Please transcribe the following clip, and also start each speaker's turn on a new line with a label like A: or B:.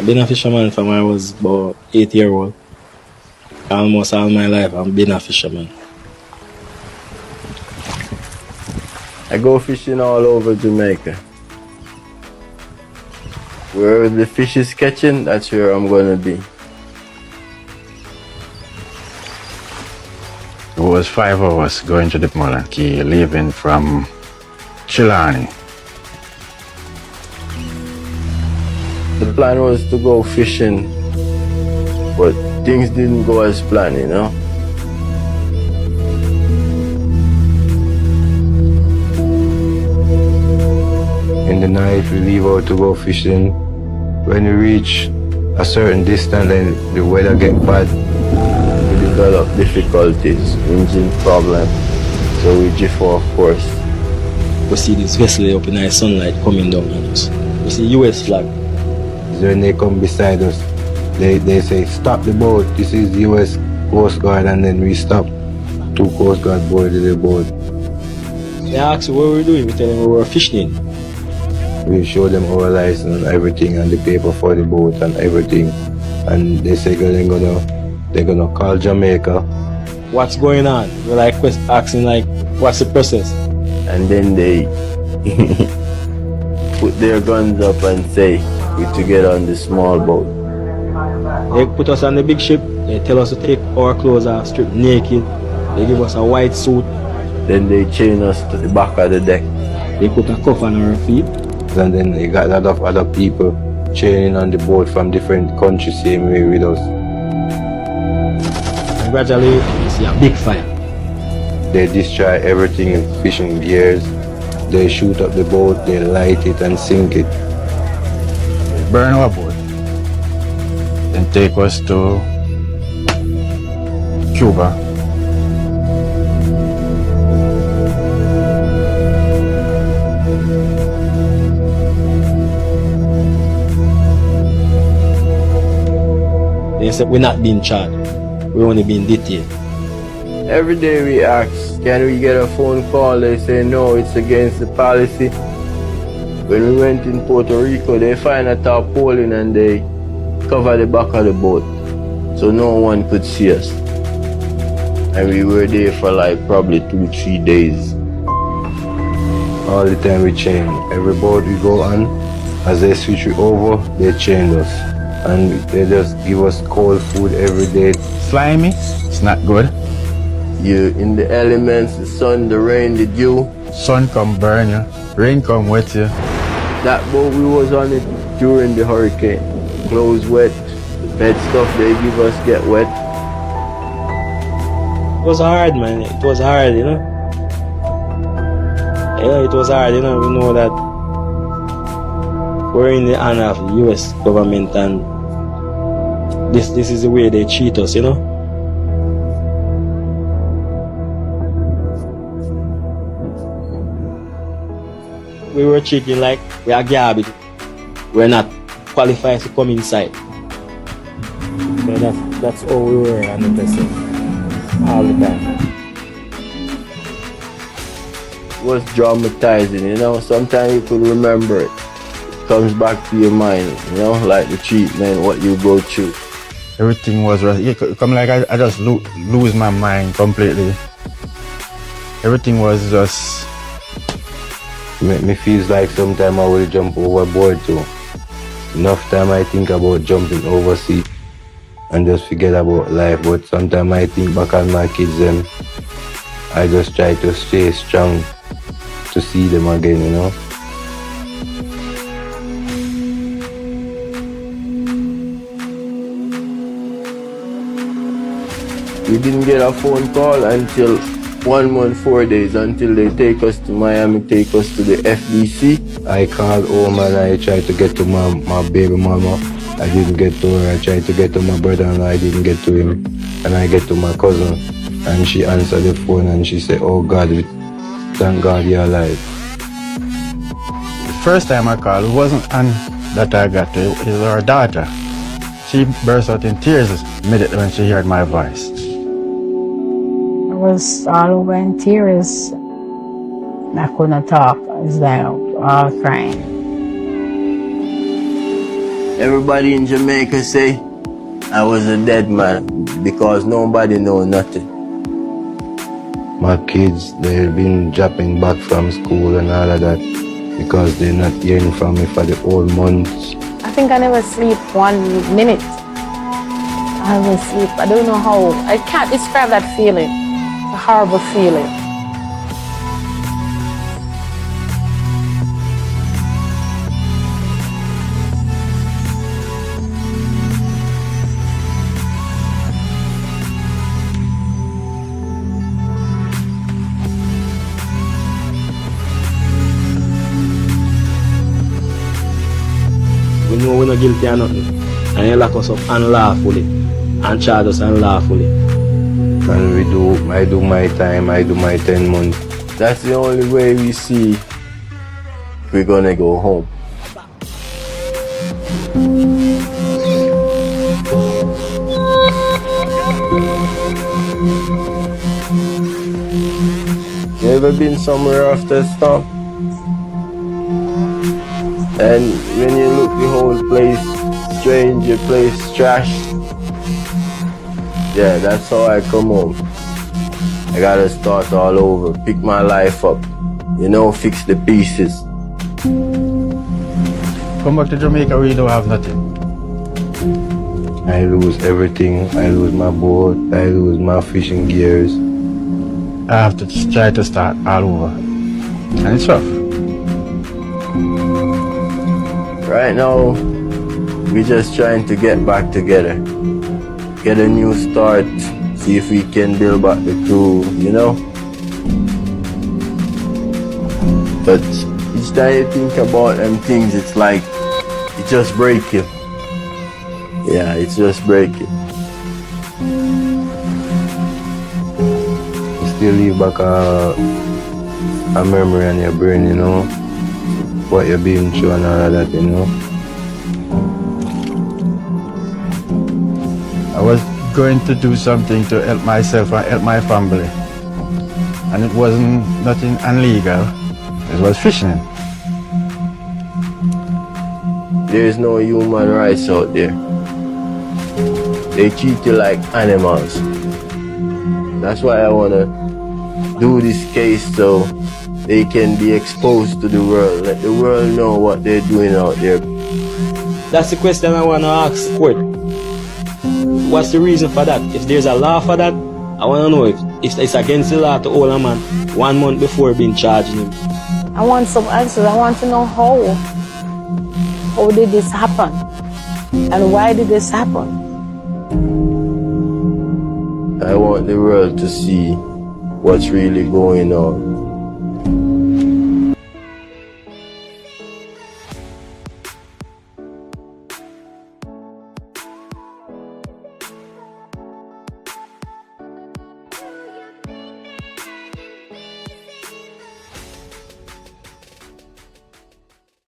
A: I've been a fisherman from when I was about 8 years old. Almost all my life I've been a fisherman.
B: I go fishing all over Jamaica. Wherever the fish is catching, that's where I'm gonna be.
C: It was 5 hours going to the Mullen Key, leaving from Chilani.
B: The plan was to go fishing, but things didn't go as planned, you know? In the night, we leave out to go fishing. When we reach a certain distance, then the weather get bad. We develop difficulties, engine problem, so we drift off course.
A: We see this vessel up in the sunlight coming down on us. We see US flag.
B: When they come beside us, they say, stop the boat, this is US Coast Guard, and then we stop. 2 Coast Guard boarded the boat.
A: They ask what we were doing, we tell them we were fishing.
B: We show them our license and everything, and the paper for the boat and everything. And they say they're gonna call Jamaica.
A: What's going on? We're like asking like, what's the process?
B: And then they put their guns up and say, we to get on the small boat.
A: They put us on the big ship, they tell us to take our clothes off, strip naked. They give us a white suit.
B: Then they chain us to the back of the deck.
A: They put a cuff on our feet.
B: And then they got a lot of other people chaining on the boat from different countries same way with us.
A: And gradually, you see a big fire.
B: They destroy everything in fishing gears. They shoot up the boat, they light it and sink it.
C: Burn our boat. Then take us to Cuba.
A: They said we're not being charged, we're only being detained.
B: Every day we ask, can we get a phone call? They say no, it's against the policy. When we went in Puerto Rico, they find a tarpaulin and they cover the back of the boat so no one could see us. And we were there for like probably 2-3 days. All the time we chain. Every boat we go on, as they switch it over, they chain us. And they just give us cold food every day.
C: Slimy, it's not good.
B: You in the elements, the sun, the rain, the dew.
C: Sun come burn you, rain come wet you.
B: That boat we was on it during the hurricane. Clothes wet, bed stuff they give us get wet.
A: It was hard, man. It was hard, you know. Yeah, it was hard, you know. We know that we're in the hand of the US government and this is the way they treat us, you know. We were treated like we are garbage. We're not qualified to come inside. So that's how we were on the vessel all the time.
B: It was dramatizing, you know. Sometimes you could remember it. It comes back to your mind, you know, like the treatment, what you go through.
C: Everything was right. It come like I just lose my mind completely. Everything was just...
B: Make me feel like sometime I will jump overboard too. Enough time I think about jumping overseas and just forget about life, but sometimes I think back on my kids and I just try to stay strong to see them again, you know. We didn't get a phone call until 1 month, 4 days, until they take us to Miami, take us to the FBC. I called home and I tried to get to my baby mama. I didn't get to her. I tried to get to my brother and I didn't get to him. And I get to my cousin and she answered the phone and she said, oh God, thank God you're alive.
C: The first time I called, it wasn't Anne that I got to, it was our daughter. She burst out in tears immediately when she heard my voice.
D: I was all over in tears. I couldn't talk. I was like all crying.
B: Everybody in Jamaica say I was a dead man because nobody know nothing.
C: My kids, they've been dropping back from school and all of that because they're not hearing from me for the whole months.
D: I think I never sleep 1 minute. I never sleep. I don't know how. I can't describe that feeling. It's a horrible feeling.
A: We know we're not guilty of nothing. And you lock us up unlawfully. And charge us unlawfully.
B: And I do my time, I do my 10 months. That's the only way we see if we're gonna go home. You ever been somewhere after a storm? And when you look the whole place strange, your place trashed. Yeah, that's how I come home. I gotta start all over, pick my life up, fix the pieces.
C: Come back to Jamaica, we don't have nothing. I lose everything. I lose my boat. I lose my fishing gears. I have to try to start all over. And it's rough.
B: Right now, we're just trying to get back together. Get a new start, see if we can build back the crew, But each time you think about them things, it's like, it just break you. Yeah, it's just break you. You still leave back a memory in your brain, what you've been through and all of that, I was going to do something to help myself and help my family. And it wasn't nothing illegal. It was fishing. There's no human rights out there. They treat you like animals. That's why I want to do this case so they can be exposed to the world. Let the world know what they're doing out there.
A: That's the question I want to ask the court. What's the reason for that? If there's a law for that, I want to know if it's against the law to hold a man 1 month before being charging him.
D: I want some answers. I want to know how. How did this happen? And why did this happen?
B: I want the world to see what's really going on.